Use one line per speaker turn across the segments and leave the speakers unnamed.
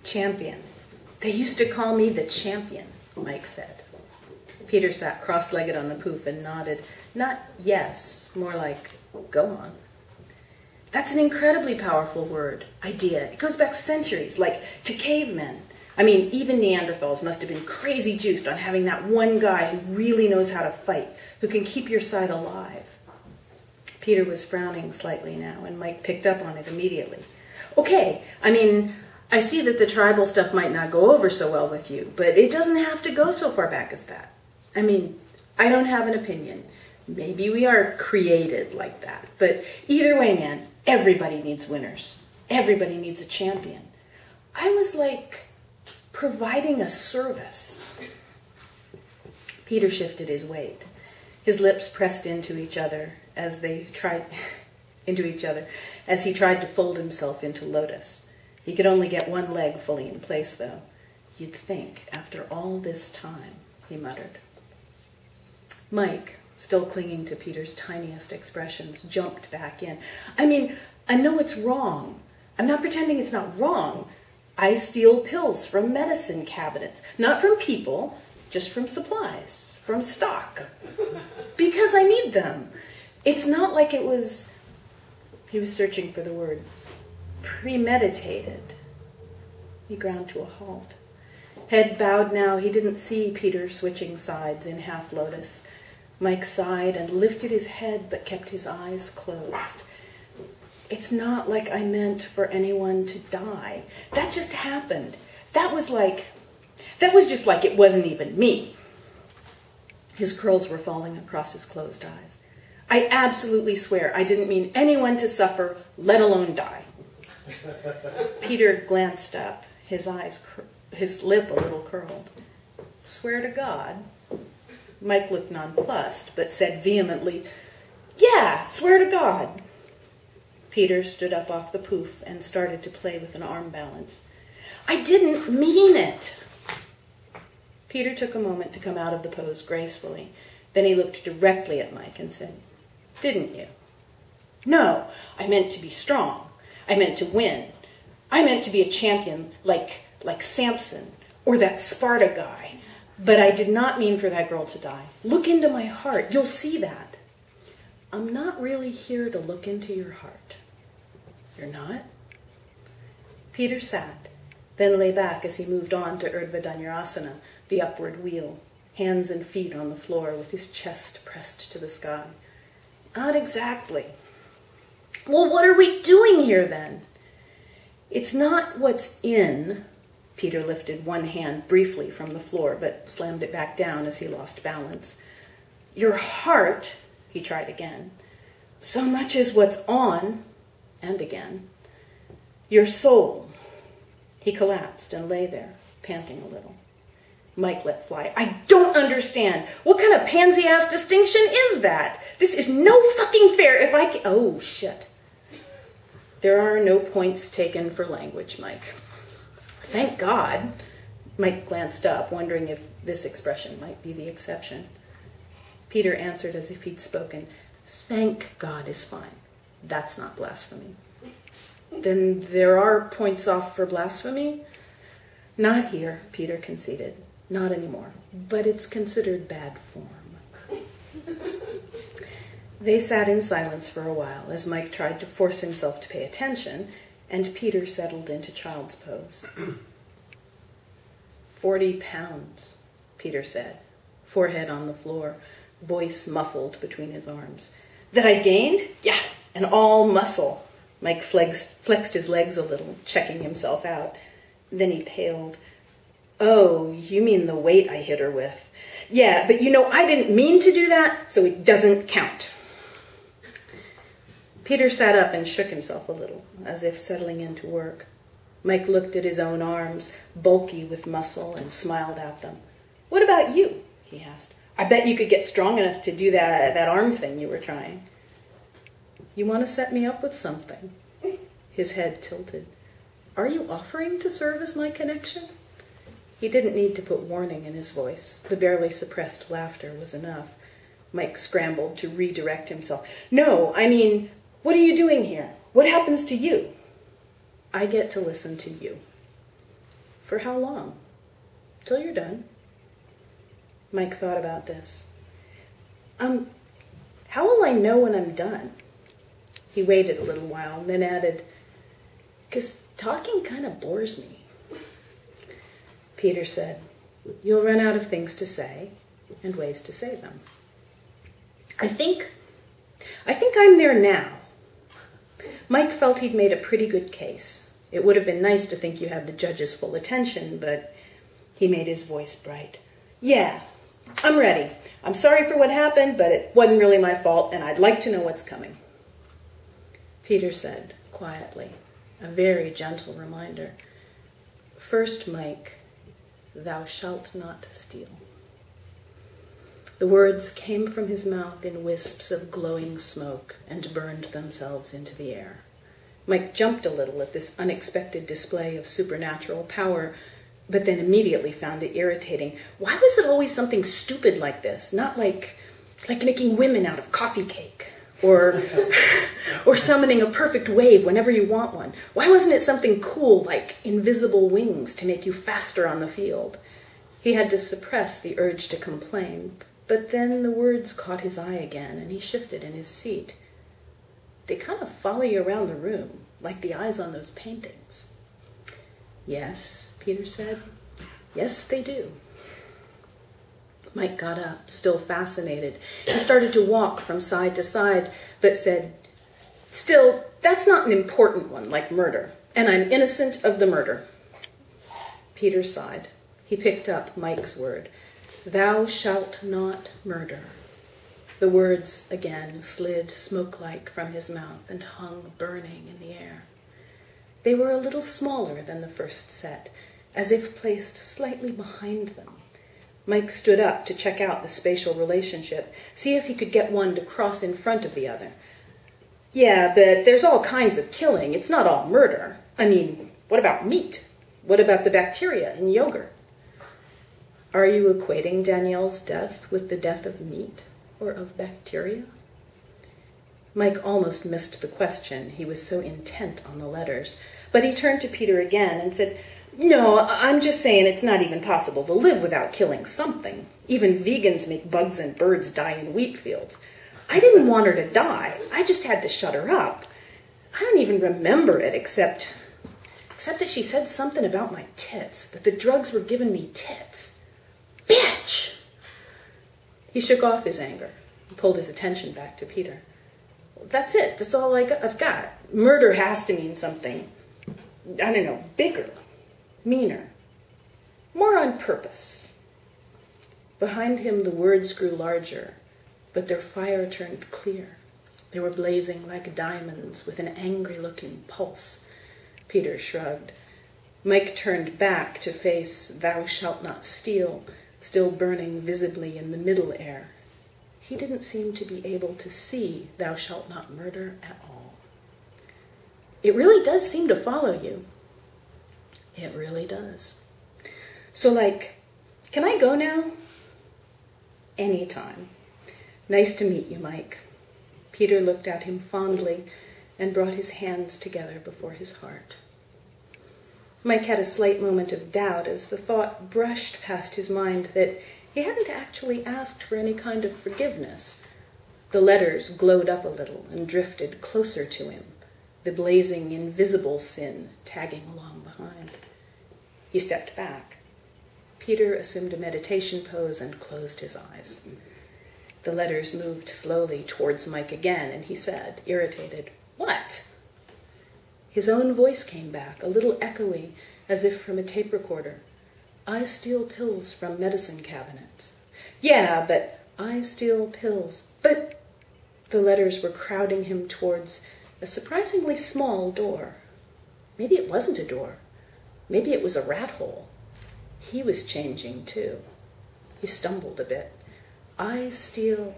Champion. They used to call me the champion, Mike said. Peter sat cross-legged on the poop and nodded. Not yes, more like, go on. That's an incredibly powerful word, idea. It goes back centuries, like to cavemen. I mean, even Neanderthals must have been crazy juiced on having that one guy who really knows how to fight, who can keep your side alive. Peter was frowning slightly now, and Mike picked up on it immediately. Okay, I mean, I see that the tribal stuff might not go over so well with you, but it doesn't have to go so far back as that. I mean, I don't have an opinion. Maybe we are created like that. But either way, man, everybody needs winners. Everybody needs a champion. I was like providing a service. Peter shifted his weight. His lips pressed into each other as he tried to fold himself into lotus. He could only get one leg fully in place, though. You'd think, after all this time, he muttered. Mike, still clinging to Peter's tiniest expressions, jumped back in. I mean, I know it's wrong. I'm not pretending it's not wrong. I steal pills from medicine cabinets. Not from people, just from supplies, from stock. Because I need them. It's not like it was, he was searching for the word, premeditated. He ground to a halt. Head bowed now, he didn't see Peter switching sides in half lotus. Mike sighed and lifted his head but kept his eyes closed. It's not like I meant for anyone to die. That just happened. That was just like it wasn't even me. His curls were falling across his closed eyes. I absolutely swear I didn't mean anyone to suffer, let alone die. Peter glanced up, his lip a little curled. Swear to God. Mike looked nonplussed, but said vehemently, yeah, swear to God. Peter stood up off the poof and started to play with an arm balance. I didn't mean it. Peter took a moment to come out of the pose gracefully. Then he looked directly at Mike and said, didn't you? No, I meant to be strong. I meant to win. I meant to be a champion like Samson or that Sparta guy. But I did not mean for that girl to die. Look into my heart. You'll see that. I'm not really here to look into your heart. You're not? Peter sat, then lay back as he moved on to Urdhva Dhanurasana, the upward wheel, hands and feet on the floor with his chest pressed to the sky. Not exactly. Well, what are we doing here then? It's not what's in. Peter lifted one hand briefly from the floor, but slammed it back down as he lost balance. Your heart, he tried again, so much as what's on, and again. Your soul. He collapsed and lay there, panting a little. Mike let fly. I don't understand. What kind of pansy-ass distinction is that? This is no fucking fair if I can... Oh, shit. There are no points taken for language, Mike. Thank God. Mike glanced up, wondering if this expression might be the exception. Peter answered as if he'd spoken. Thank God is fine. That's not blasphemy. Then there are points off for blasphemy? Not here, Peter conceded. Not anymore. But it's considered bad form. They sat in silence for a while as Mike tried to force himself to pay attention, and Peter settled into child's pose. 40 pounds, Peter said, forehead on the floor, voice muffled between his arms. That I gained? Yeah, and all muscle. Mike flexed his legs a little, checking himself out. Then he paled. Oh, you mean the weight I hit her with. Yeah, but I didn't mean to do that, so it doesn't count. Peter sat up and shook himself a little, as if settling into work. Mike looked at his own arms, bulky with muscle, and smiled at them. What about you? He asked. I bet you could get strong enough to do that arm thing you were trying. You want to set me up with something? His head tilted. Are you offering to serve as my connection? He didn't need to put warning in his voice. The barely suppressed laughter was enough. Mike scrambled to redirect himself. No, I mean, what are you doing here? What happens to you? I get to listen to you. For how long? Till you're done. Mike thought about this. How will I know when I'm done? He waited a little while and then added, 'cause talking kind of bores me. Peter said, you'll run out of things to say and ways to say them. I think I'm there now. Mike felt he'd made a pretty good case. It would have been nice to think you had the judge's full attention, but he made his voice bright. Yeah, I'm ready. I'm sorry for what happened, but it wasn't really my fault, and I'd like to know what's coming. Peter said, quietly, a very gentle reminder. First, Mike, thou shalt not steal. The words came from his mouth in wisps of glowing smoke and burned themselves into the air. Mike jumped a little at this unexpected display of supernatural power, but then immediately found it irritating. Why was it always something stupid like this? Not like making women out of coffee cake, or summoning a perfect wave whenever you want one. Why wasn't it something cool like invisible wings to make you faster on the field? He had to suppress the urge to complain, but then the words caught his eye again, and he shifted in his seat. They kind of follow you around the room, like the eyes on those paintings. Yes, Peter said. Yes, they do. Mike got up, still fascinated. He started to walk from side to side, but said, still, that's not an important one, like murder, and I'm innocent of the murder. Peter sighed. He picked up Mike's word. Thou shalt not murder. The words again slid smoke-like from his mouth and hung burning in the air. They were a little smaller than the first set, as if placed slightly behind them. Mike stood up to check out the spatial relationship, see if he could get one to cross in front of the other. Yeah, but there's all kinds of killing. It's not all murder. I mean, what about meat? What about the bacteria in yogurt? Are you equating Danielle's death with the death of meat or of bacteria? Mike almost missed the question. He was so intent on the letters. But he turned to Peter again and said, no, I'm just saying it's not even possible to live without killing something. Even vegans make bugs and birds die in wheat fields. I didn't want her to die. I just had to shut her up. I don't even remember it except that she said something about my tits, that the drugs were giving me tits. Bitch! He shook off his anger and pulled his attention back to Peter. That's it. That's all I've got. Murder has to mean something, I don't know, bigger, meaner, more on purpose. Behind him the words grew larger, but their fire turned clear. They were blazing like diamonds with an angry-looking pulse. Peter shrugged. Mike turned back to face thou shalt not steal, still burning visibly in the middle air. He didn't seem to be able to see thou shalt not murder at all. It really does seem to follow you. It really does. So, can I go now? Anytime. Nice to meet you, Mike. Peter looked at him fondly and brought his hands together before his heart. Mike had a slight moment of doubt as the thought brushed past his mind that he hadn't actually asked for any kind of forgiveness. The letters glowed up a little and drifted closer to him, the blazing invisible sin tagging along behind. He stepped back. Peter assumed a meditation pose and closed his eyes. The letters moved slowly towards Mike again, and he said, irritated, "What?" His own voice came back, a little echoey, as if from a tape recorder. I steal pills from medicine cabinets. Yeah, but I steal pills. But the letters were crowding him towards a surprisingly small door. Maybe it wasn't a door. Maybe it was a rat hole. He was changing, too. He stumbled a bit. I steal.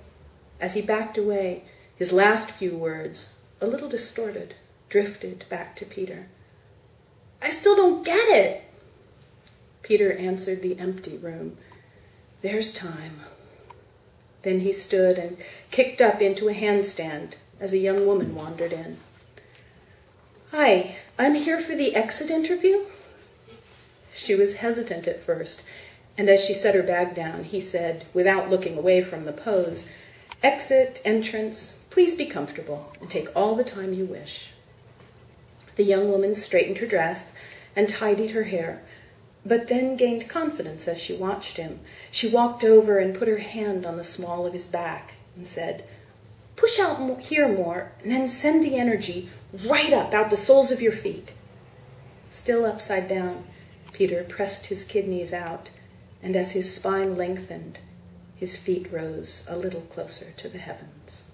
As he backed away, his last few words, a little distorted, drifted back to Peter. I still don't get it. Peter answered the empty room. There's time. Then he stood and kicked up into a handstand as a young woman wandered in. Hi, I'm here for the exit interview. She was hesitant at first, and as she set her bag down, he said, without looking away from the pose, "Exit, entrance, please be comfortable, and take all the time you wish." The young woman straightened her dress and tidied her hair, but then gained confidence as she watched him. She walked over and put her hand on the small of his back and said, "Push out here more, and then send the energy right up out the soles of your feet." Still upside down, Peter pressed his kidneys out, and as his spine lengthened, his feet rose a little closer to the heavens.